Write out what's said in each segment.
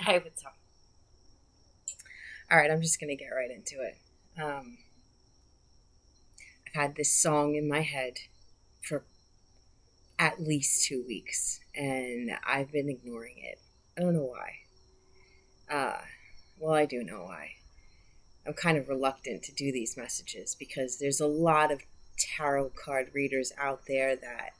Hi, what's up? All right, I'm just going to get right into it. I've had this song in my head for at least 2 weeks, and I've been ignoring it. I don't know why. Well, I do know why. I'm kind of reluctant to do these messages because there's a lot of tarot card readers out there that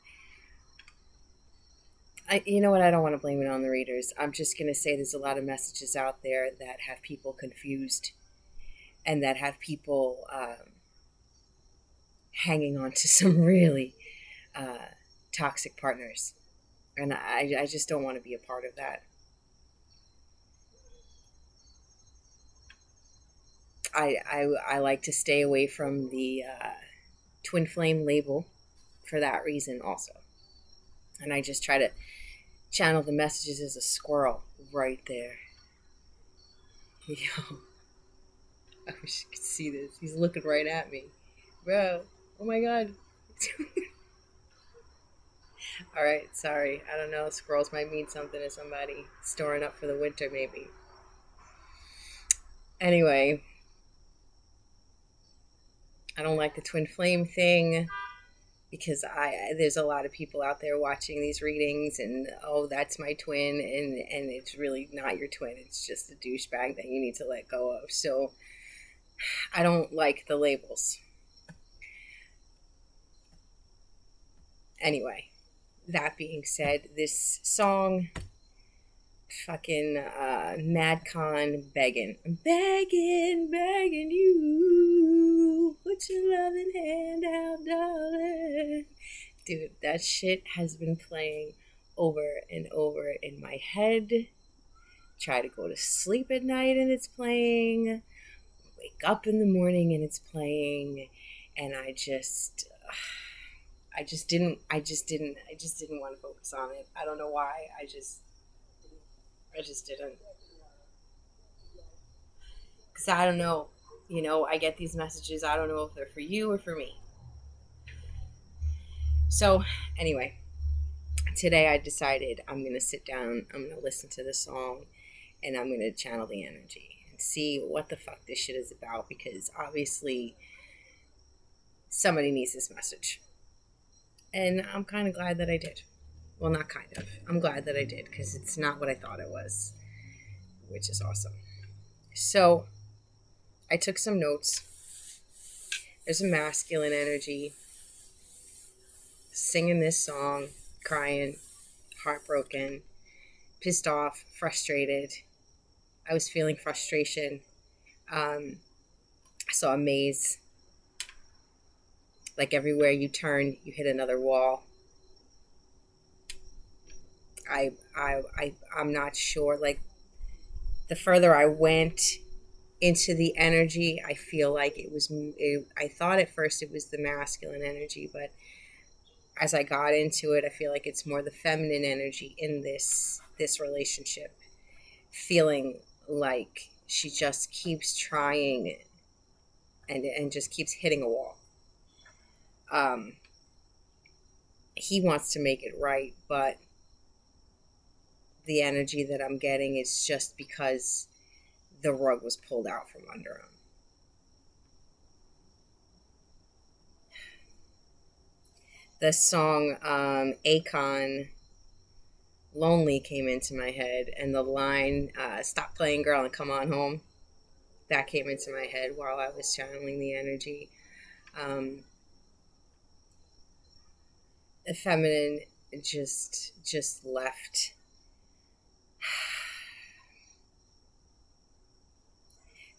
you know what? I don't want to blame it on the readers. I'm just going to say there's a lot of messages out there that have people confused and that have people hanging on to some really toxic partners. And I just don't want to be a part of that. I like to stay away from the twin flame label for that reason also. And I just try to channel the messages as a squirrel right there. Yo, I wish you could see this. He's looking right at me. Bro, oh my god. Alright, sorry. I don't know. Squirrels might mean something to somebody. Storing up for the winter, maybe. Anyway, I don't like the twin flame thing because there's a lot of people out there watching these readings and oh, that's my twin, and it's really not your twin. It's just a douchebag that you need to let go of. So I don't like the labels. Anyway, that being said, this song, fucking MadCon begging. I'm begging you. Put your loving hand out, darling. Dude, that shit has been playing over and over in my head. Try to go to sleep at night and it's playing. Wake up in the morning and it's playing. And I just didn't want to focus on it. I don't know why. I just didn't. Because I don't know. You know, I get these messages. I don't know if they're for you or for me. So, anyway, today I decided I'm going to sit down, I'm going to listen to the song, and I'm going to channel the energy and see what the fuck this shit is about, because obviously somebody needs this message. And I'm kind of glad that I did. Well, not kind of. I'm glad that I did, because it's not what I thought it was, which is awesome. So, I took some notes. There's a masculine energy. Singing this song, crying, heartbroken, pissed off, frustrated. I was feeling frustration. I saw a maze. Like everywhere you turn, you hit another wall. I'm not sure. Like the further I went into the energy, I feel like I thought at first it was the masculine energy, but as I got into it, I feel like it's more the feminine energy in this relationship, feeling like she just keeps trying and just keeps hitting a wall. He wants to make it right, but the energy that I'm getting is just because the rug was pulled out from under him. The song Akon Lonely came into my head, and the line stop playing girl and come on home, that came into my head while I was channeling the energy. The feminine just left.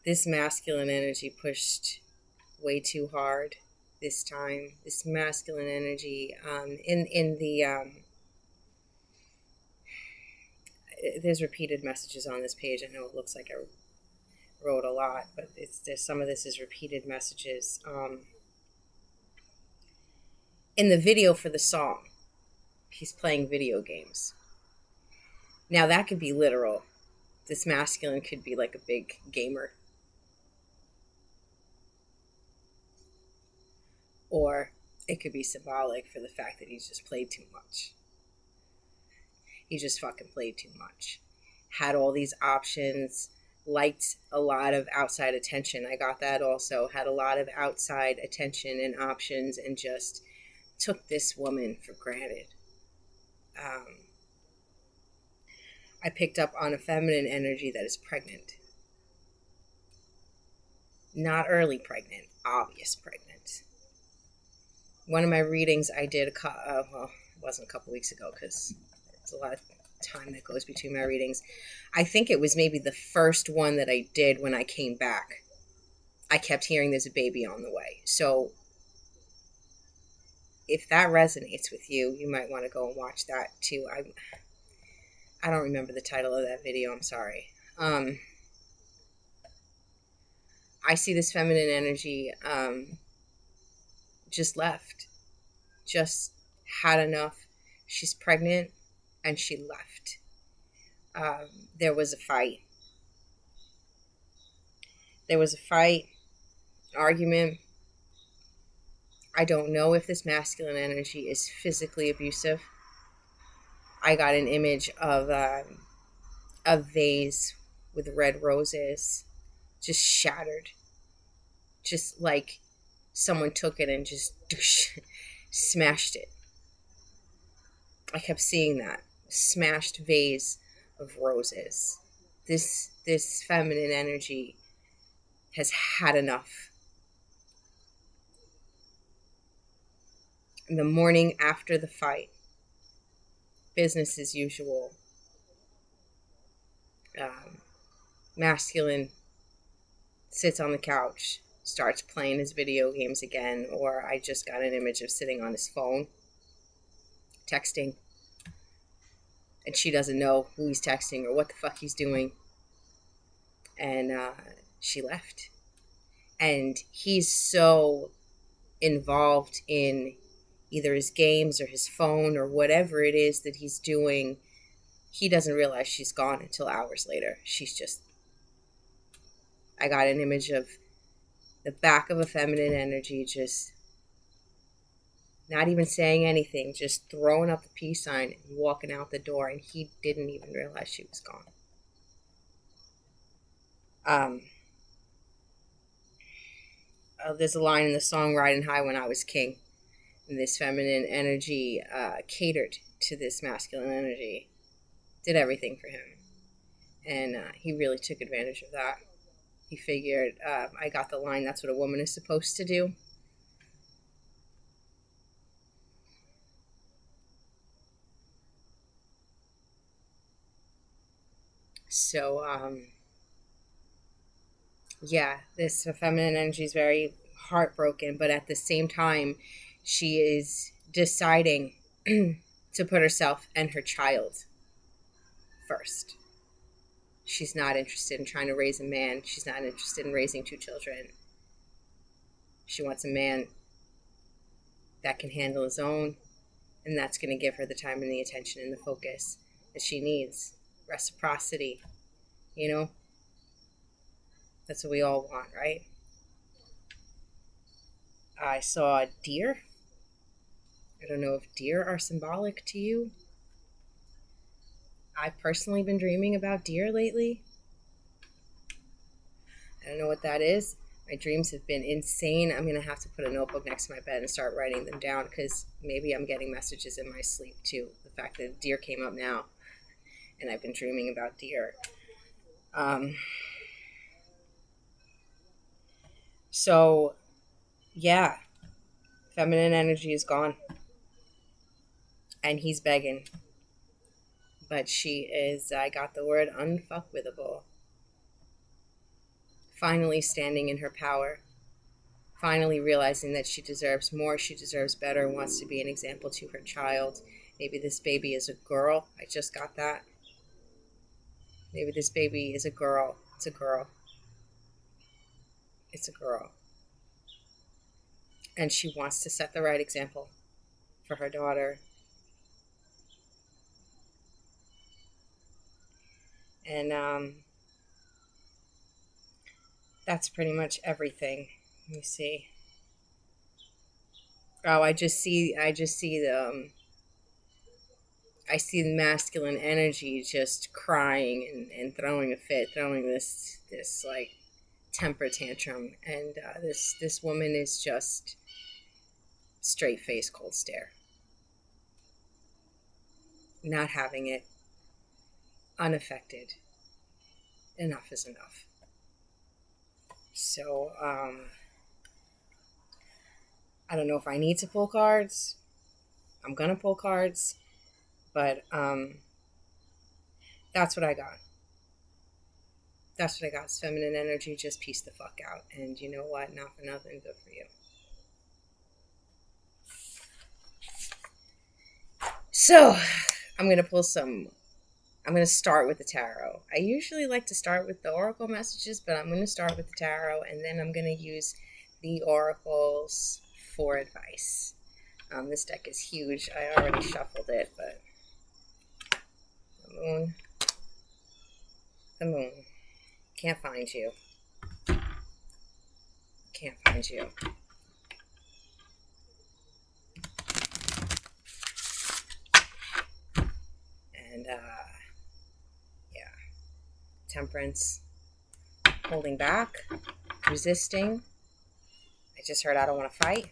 This masculine energy pushed way too hard this time. This masculine energy in the there's repeated messages on this page. I know it looks like I wrote a lot, but there's some of this is repeated messages. In the video for the song, he's playing video games. Now that could be literal. This masculine could be like a big gamer. Or it could be symbolic for the fact that he's just played too much. He just fucking played too much. had all these options, liked a lot of outside attention. I got that also, had a lot of outside attention and options, and just took this woman for granted. I picked up on a feminine energy that is pregnant. Not early pregnant, obvious pregnant. One of my readings I did, well, it wasn't a couple weeks ago because it's a lot of time that goes between my readings. I think it was maybe the first one that I did when I came back. I kept hearing there's a baby on the way. So if that resonates with you, you might want to go and watch that too. I don't remember the title of that video. I'm sorry. I see this feminine energy just left. Just had enough. She's pregnant and she left. There was a fight. Argument. I don't know if this masculine energy is physically abusive. I got an image of a vase with red roses just shattered. Just like someone took it and just smashed it. I kept seeing that. Smashed vase of roses. This feminine energy has had enough. In the morning after the fight, business as usual. Masculine sits on the couch, starts playing his video games again, or I just got an image of sitting on his phone, texting, and she doesn't know who he's texting or what the fuck he's doing. And she left. And he's so involved in either his games or his phone or whatever it is that he's doing, he doesn't realize she's gone until hours later. I got an image of the back of a feminine energy just not even saying anything, just throwing up the peace sign and walking out the door, and he didn't even realize she was gone. There's a line in the song Riding High When I Was King. And this feminine energy catered to this masculine energy, did everything for him. And he really took advantage of that. He figured, I got the line, that's what a woman is supposed to do. So, yeah, this feminine energy is very heartbroken, but at the same time, she is deciding to put herself and her child first. She's not interested in trying to raise a man. She's not interested in raising 2 children. She wants a man that can handle his own, and that's going to give her the time and the attention and the focus that she needs. Reciprocity, you know? That's what we all want, right? I saw a deer. I don't know if deer are symbolic to you. I've personally been dreaming about deer lately. I don't know what that is. My dreams have been insane. I'm going to have to put a notebook next to my bed and start writing them down, because maybe I'm getting messages in my sleep too. The fact that deer came up now and I've been dreaming about deer. So, yeah, feminine energy is gone. And he's begging. But she is, I got the word, unfuckwithable. Finally standing in her power. Finally realizing that she deserves more, she deserves better, wants to be an example to her child. Maybe this baby is a girl. I just got that. Maybe this baby is a girl. It's a girl. It's a girl. And she wants to set the right example for her daughter. And that's pretty much everything. Let me see. Oh, I just see the I see the masculine energy just crying and throwing a fit, throwing this like temper tantrum, and this woman is just straight face, cold stare, not having it, unaffected. Enough is enough. So I don't know if I need to pull cards. I'm gonna pull cards, but that's what I got. That's what I got. It's feminine energy. Just peace the fuck out. And you know what? Not for nothing. Good for you. So I'm going to pull some. I'm going to start with the tarot. I usually like to start with the oracle messages, but I'm going to start with the tarot, and then I'm going to use the oracles for advice. This deck is huge. I already shuffled it, but the moon. The moon. Can't find you. Can't find you. And, yeah. Temperance. Holding back. Resisting. I just heard I don't want to fight.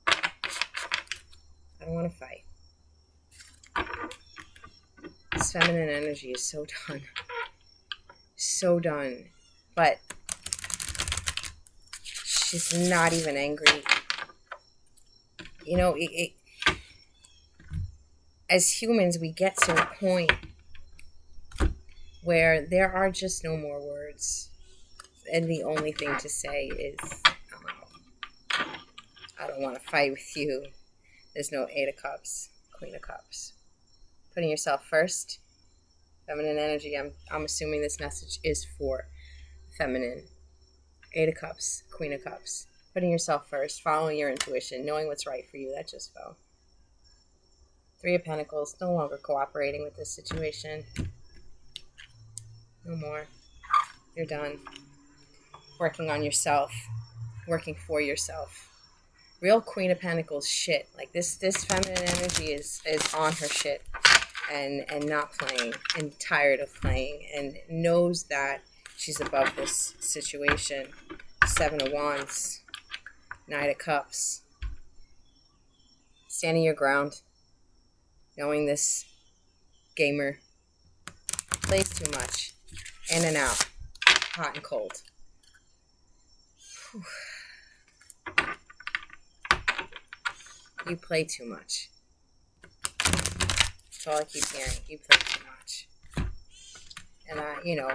I don't want to fight. This feminine energy is so done. So done. But she's not even angry. You know, as humans, we get to a point where there are just no more words. And the only thing to say is, I don't want to fight with you. There's no 8 of Cups, Queen of Cups. Putting yourself first. Feminine energy. I'm assuming this message is for feminine. 8 of Cups, Queen of Cups. Putting yourself first, following your intuition, knowing what's right for you. That just fell. 3 of Pentacles, no longer cooperating with this situation. No more. You're done. Working on yourself. Working for yourself. Real Queen of Pentacles shit. Like this feminine energy is on her shit and not playing and tired of playing and knows that she's above this situation. 7 of Wands. 9 of Cups. Standing your ground. Knowing this gamer plays too much. In and out. Hot and cold. Whew. You play too much. That's all I keep hearing. You play too much. And,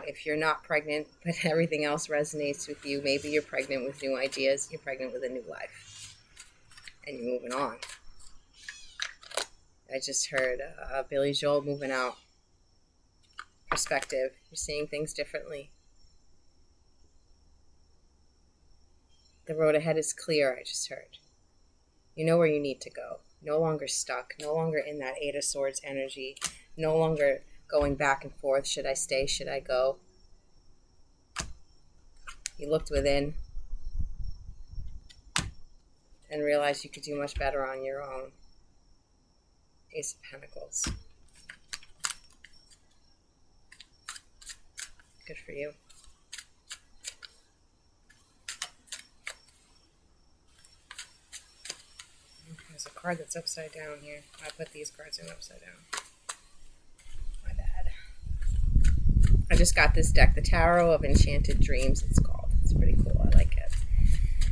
if you're not pregnant, but everything else resonates with you, maybe you're pregnant with new ideas. You're pregnant with a new life. And you're moving on. I just heard Billy Joel moving out. Perspective. You're seeing things differently. The road ahead is clear, I just heard. You know where you need to go. No longer stuck. No longer in that 8 of Swords energy. No longer going back and forth. Should I stay? Should I go? You looked within and realized you could do much better on your own. Ace of Pentacles. Good for you. There's a card that's upside down here. I put these cards in upside down. My bad. I just got this deck, the Tarot of Enchanted Dreams, it's called. It's pretty cool. I like it.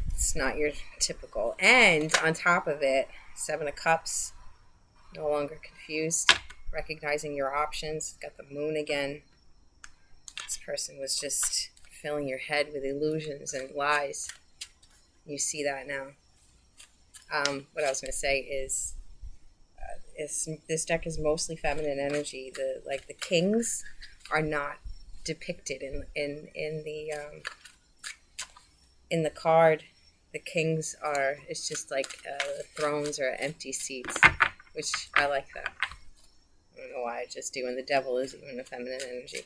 It's not your typical. And on top of it, 7 of Cups. No longer confused. Recognizing your options. Got the moon again. This person was just filling your head with illusions and lies. You see that now. What I was going to say is this deck is mostly feminine energy. The kings are not depicted in the card. The kings are, it's just like thrones or empty seats, which I like that. I don't know why I just do, and the devil is even a feminine energy.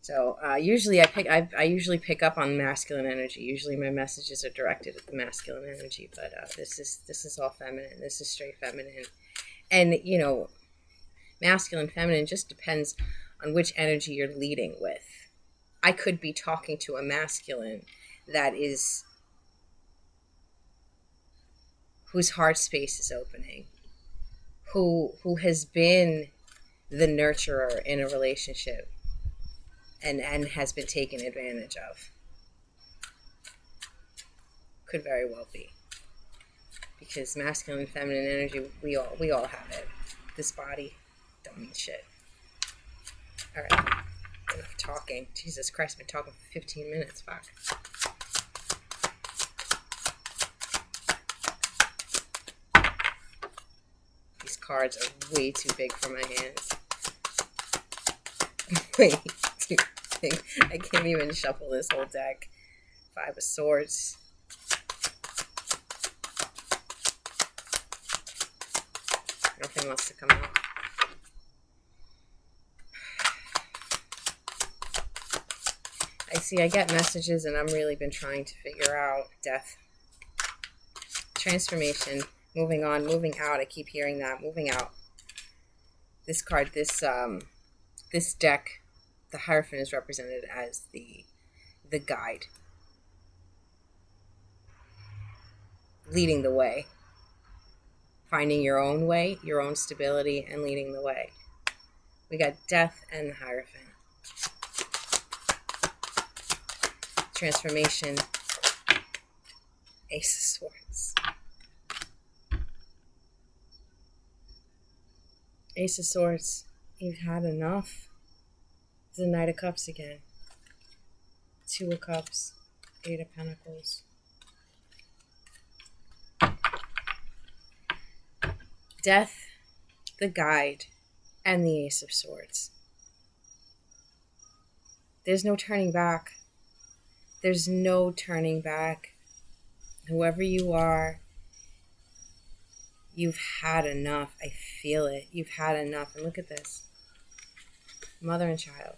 So usually I usually pick up on masculine energy. Usually my messages are directed at the masculine energy, but this is all feminine. This is straight feminine, And, you know, masculine, feminine just depends on which energy you're leading with. I could be talking to a masculine that is, whose heart space is opening, who has been the nurturer in a relationship and has been taken advantage of. Could very well be. Because masculine and feminine energy, we all have it. This body don't mean shit. All right, enough talking. Jesus Christ, I've been talking for 15 minutes. Fuck. These cards are way too big for my hands. Way too big. I can't even shuffle this whole deck. 5 of Swords. Nothing wants to come out. I get messages and I'm really been trying to figure out death. Transformation. Moving on, moving out. I keep hearing that. Moving out. This card, this deck, the Hierophant is represented as the guide. Leading the way. Finding your own way, your own stability, and leading the way. We got Death and the Hierophant. Transformation. Ace of Swords. Ace of Swords. You've had enough. The Knight of Cups again. 2 of Cups. 8 of Pentacles. Death, the Guide, and the Ace of Swords. There's no turning back. There's no turning back. Whoever you are, you've had enough. I feel it. You've had enough. And look at this. Mother and child.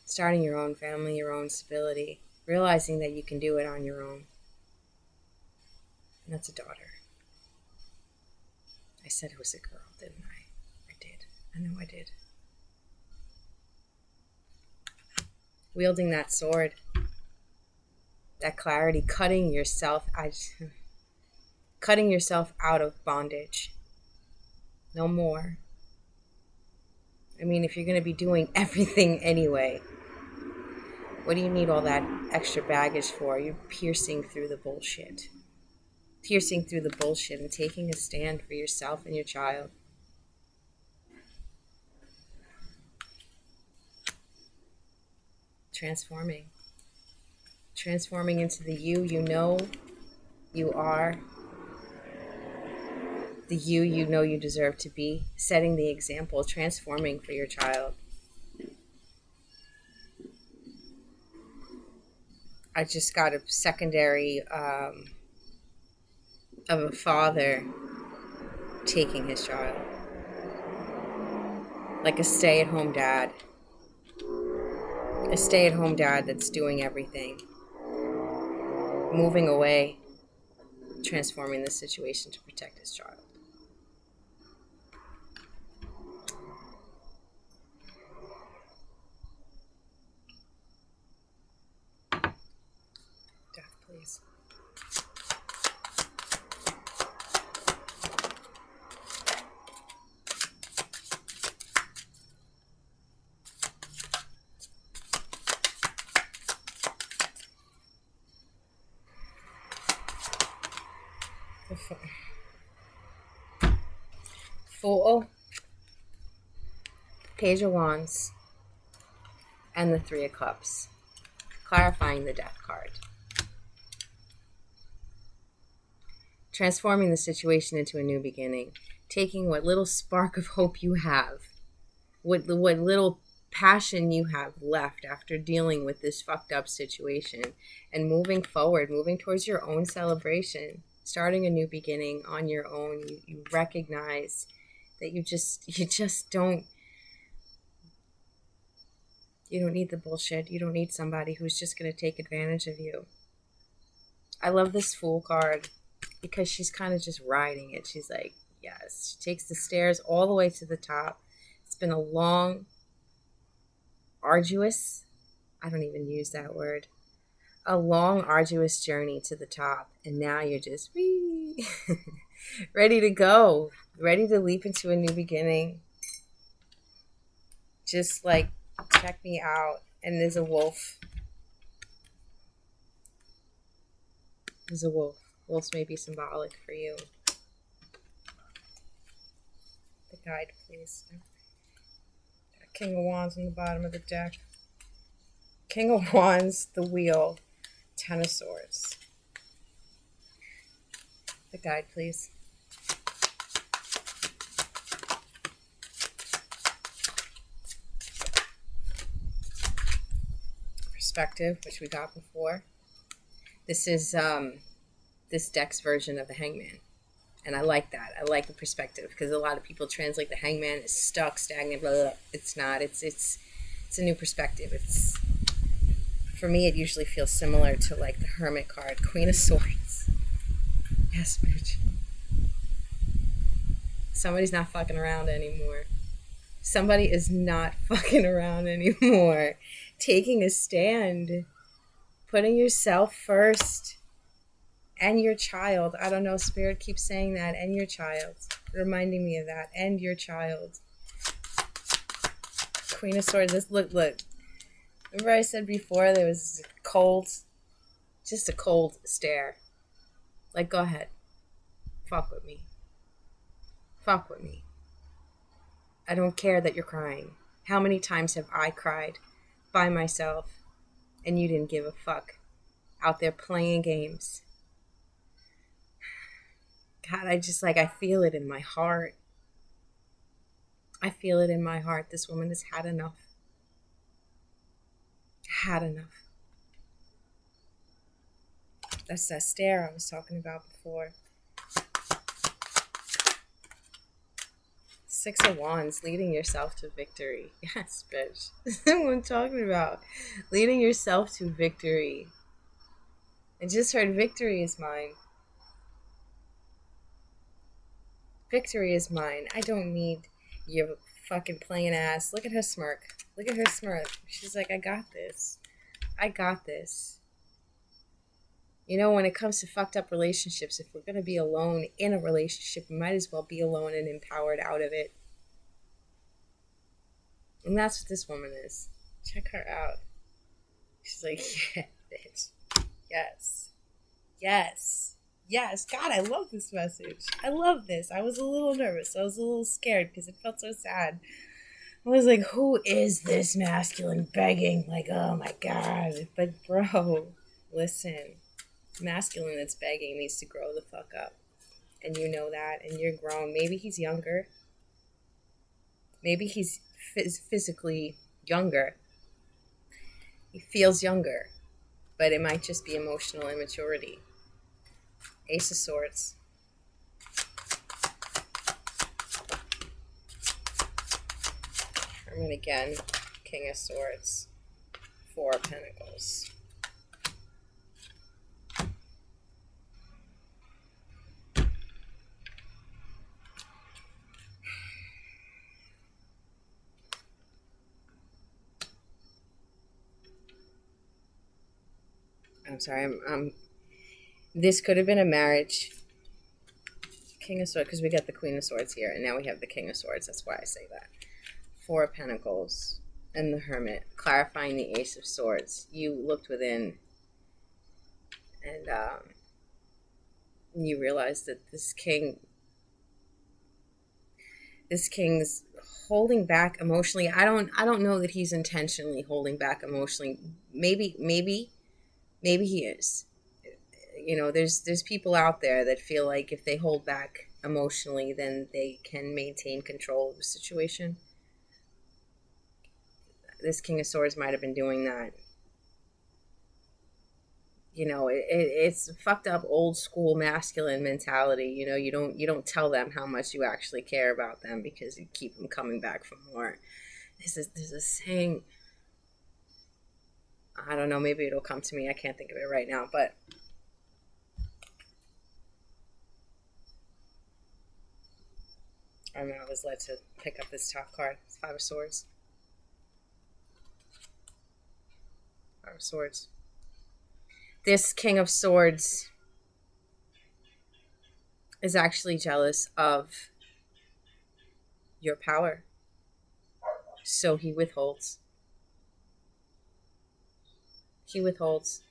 Starting your own family, your own stability. Realizing that you can do it on your own. And that's a daughter. I said it was a girl, didn't I? I did. I know I did. Wielding that sword. That clarity. Cutting yourself out of bondage. No more. I mean, if you're going to be doing everything anyway, what do you need all that extra baggage for? You're piercing through the bullshit. Piercing through the bullshit and taking a stand for yourself and your child. Transforming. Transforming into the you know you are. The you know you deserve to be. Setting the example. Transforming for your child. I just got a secondary of a father taking his child. Like a stay-at-home dad. A stay-at-home dad that's doing everything. Moving away. Transforming the situation to protect his child. Death, please. Fool, Page of Wands, and the 3 of Cups, clarifying the Death card. Transforming the situation into a new beginning, taking what little spark of hope you have, what little passion you have left after dealing with this fucked up situation, and moving forward, moving towards your own celebration, starting a new beginning on your own. You recognize that you just don't need the bullshit. You don't need somebody who's just going to take advantage of you. I love this Fool card. because she's kind of just riding it. She's like, yes. She takes the stairs all the way to the top. It's been a long, arduous, I don't even use that word, a long, arduous journey to the top. And now you're just wee, ready to go, ready to leap into a new beginning. Just like, check me out. And there's a wolf. There's a wolf. Wolves may be symbolic for you. The guide, please. King of Wands on the bottom of the deck. King of Wands, the wheel, Ten of Swords. The guide, please. Perspective, which we got before. This is this deck's version of the Hangman. And I like that. I like the perspective because a lot of people translate the Hangman as stuck, stagnant, blah, blah, blah. It's not. It's a new perspective. It's, for me, it usually feels similar to like the Hermit card, Queen of Swords. Yes, bitch. Somebody's not fucking around anymore. Somebody is not fucking around anymore. Taking a stand. Putting yourself first. And your child. I don't know, Spirit keeps saying that. And your child. Reminding me of that. And your child. Queen of Swords. Look. Remember I said before there was cold, just a cold stare. Like, go ahead. Fuck with me. Fuck with me. I don't care that you're crying. How many times have I cried by myself and you didn't give a fuck? Out there playing games. God, I feel it in my heart. I feel it in my heart. This woman has had enough. Had enough. That's that stare I was talking about before. Six of Wands, leading yourself to victory. Yes, bitch. That's what I'm talking about. Leading yourself to victory. I just heard victory is mine. Victory is mine. I don't need your fucking plain ass. Look at her smirk. Look at her smirk. She's like, I got this. I got this. You know, when it comes to fucked up relationships, if we're going to be alone in a relationship, we might as well be alone and empowered out of it. And that's what this woman is. Check her out. She's like, yeah, bitch. Yes. Yes. Yes. God, I love this message. I love this. I was a little nervous. I was a little scared because it felt so sad. I was like, who is this masculine begging? Like, oh my God. But bro, listen. Masculine that's begging needs to grow the fuck up. And you know that. And you're grown. Maybe he's younger. Maybe he's physically younger. He feels younger. But it might just be emotional immaturity. Ace of Swords. Hermit again. King of Swords. Four of Pentacles. I'm sorry, this could have been a marriage. King of Swords, because we got the Queen of Swords here, and now we have the King of Swords. That's why I say that. Four of Pentacles and the Hermit, clarifying the Ace of Swords. You looked within, and you realized that this king's holding back emotionally. I don't know that he's intentionally holding back emotionally. Maybe he is. You know, there's people out there that feel like if they hold back emotionally, then they can maintain control of the situation. This King of Swords might have been doing that. You know, it's fucked up old school masculine mentality. You know, you don't tell them how much you actually care about them because you keep them coming back for more. There's a saying, I don't know, maybe it'll come to me. I can't think of it right now, but I mean, I was led to pick up this top card. It's Five of Swords. Five of Swords. This King of Swords is actually jealous of your power. So he withholds. He withholds.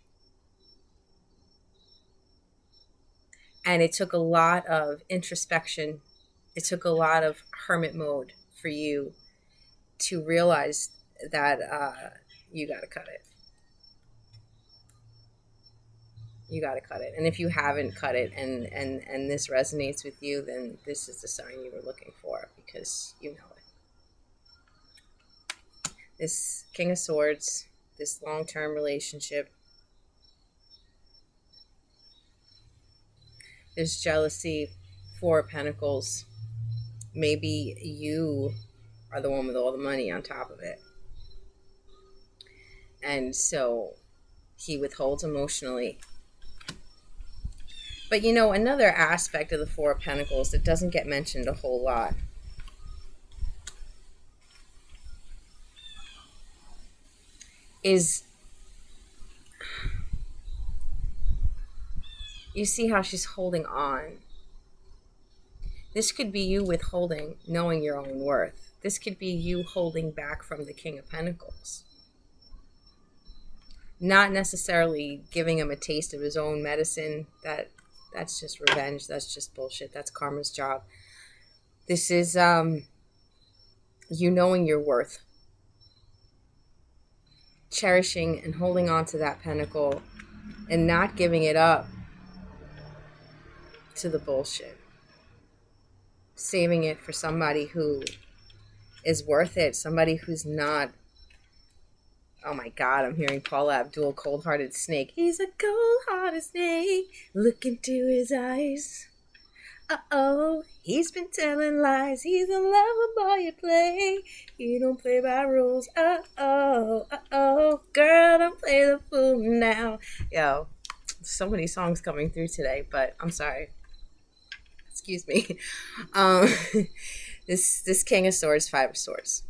And it took a lot of introspection. It took a lot of hermit mode for you to realize that you got to cut it. You got to cut it. And if you haven't cut it and this resonates with you, then this is the sign you were looking for, because you know it. This King of Swords, this long-term relationship, there's jealousy. Four of Pentacles. Maybe you are the one with all the money on top of it. And so he withholds emotionally. But you know, another aspect of the Four of Pentacles that doesn't get mentioned a whole lot is, you see how she's holding on. This could be you withholding, knowing your own worth. This could be you holding back from the King of Pentacles. Not necessarily giving him a taste of his own medicine. That's just revenge. That's just bullshit. That's karma's job. This is you knowing your worth. Cherishing and holding on to that pentacle and not giving it up to the bullshit. Saving it for somebody who is worth it. Somebody who's not, oh my God, I'm hearing Paula Abdul, cold-hearted snake. He's a cold-hearted snake. Look into his eyes. Uh-oh, he's been telling lies. He's a lover boy you play. He don't play by rules. Uh-oh, uh-oh. Girl, don't play the fool now. Yo, so many songs coming through today, but I'm sorry. Excuse me. This King of Swords, Five of Swords.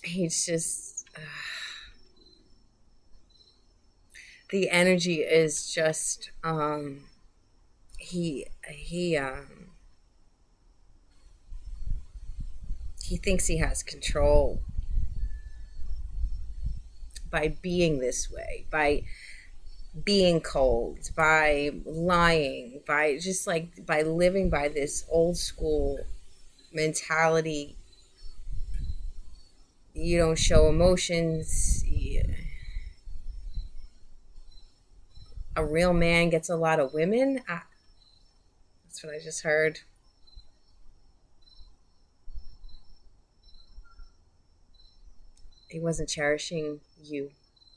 He's just the energy is just he thinks he has control by being this way, by being cold, by lying, by just like by living by this old school mentality. You don't show emotions. A real man gets a lot of women. That's what I just heard. He wasn't cherishing you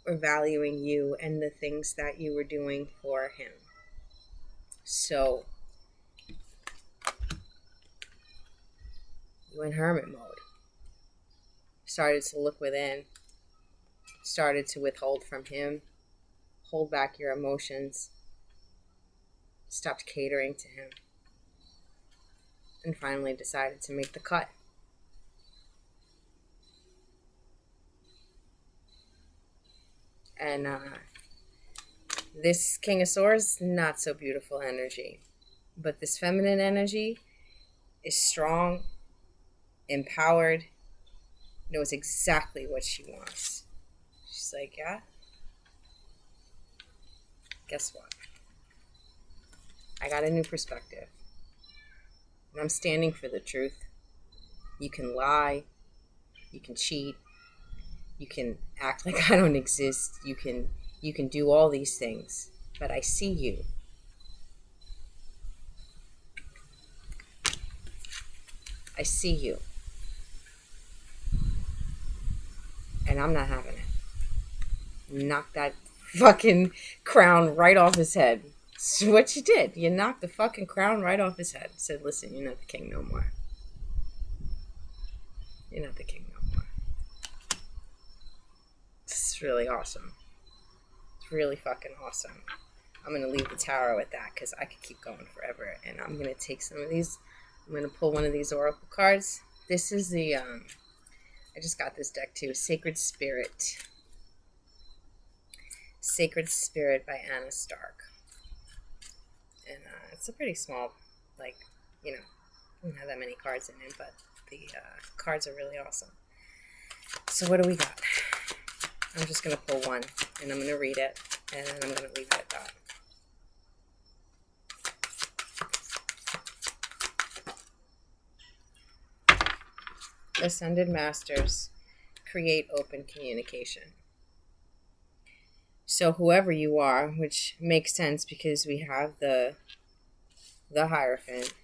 or valuing you and the things that you were doing for him. So you went hermit mode. Started to look within. Started to withhold from him. Hold back your emotions. Stopped catering to him. And finally decided to make the cut. And this King of Swords, not so beautiful energy. But this feminine energy is strong, empowered, knows exactly what she wants. She's like, yeah, guess what? I got a new perspective. And I'm standing for the truth. You can lie. You can cheat. You can act like I don't exist. You can do all these things. But I see you. I see you. And I'm not having it. Knock that fucking crown right off his head. That's what you did. You knocked the fucking crown right off his head. Said, listen, you're not the king no more. You're not the king no more. It's really awesome. It's really fucking awesome. I'm going to leave the tarot at that because I could keep going forever. And I'm going to take some of these. I'm going to pull one of these oracle cards. This is the, I just got this deck too, Sacred Spirit. Sacred Spirit by Anna Stark. And it's a pretty small, like, you know, don't have that many cards in it, but the cards are really awesome. So what do we got? I'm just going to pull one, and I'm going to read it, and then I'm going to leave it at that. Ascended Masters create open communication. So whoever you are, which makes sense because we have the Hierophant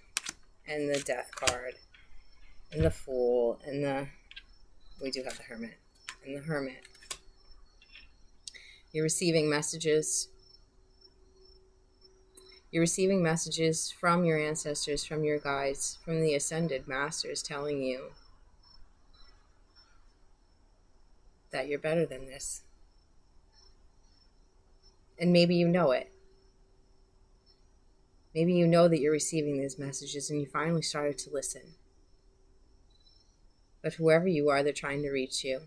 and the Death card and the Fool and we do have the Hermit and the Hermit. You're receiving messages. You're receiving messages from your ancestors, from your guides, from the Ascended Masters telling you that you're better than this. And maybe you know it. Maybe you know that you're receiving these messages and you finally started to listen. But whoever you are, they're trying to reach you.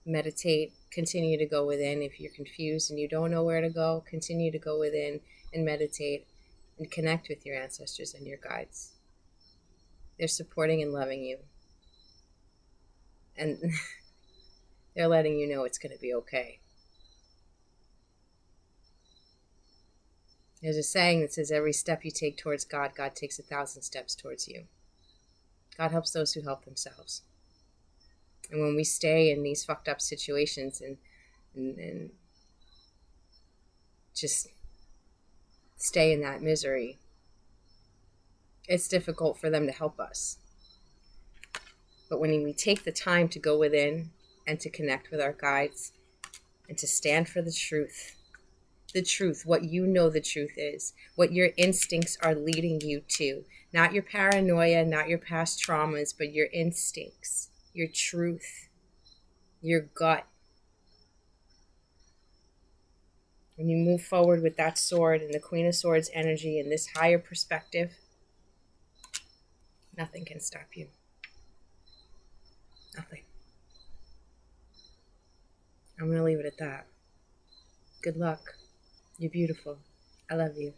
Meditate, continue to go within. If you're confused and you don't know where to go, continue to go within and meditate and connect with your ancestors and your guides. They're supporting and loving you. And they're letting you know it's going to be okay. There's a saying that says every step you take towards God, God takes 1,000 steps towards you. God helps those who help themselves. And when we stay in these fucked up situations and just stay in that misery, it's difficult for them to help us. But when we take the time to go within and to connect with our guides and to stand for the truth, what you know the truth is, what your instincts are leading you to, not your paranoia, not your past traumas, but your instincts, your truth, your gut. When you move forward with that sword and the Queen of Swords energy and this higher perspective, nothing can stop you. Nothing. I'm going to leave it at that. Good luck. You're beautiful. I love you.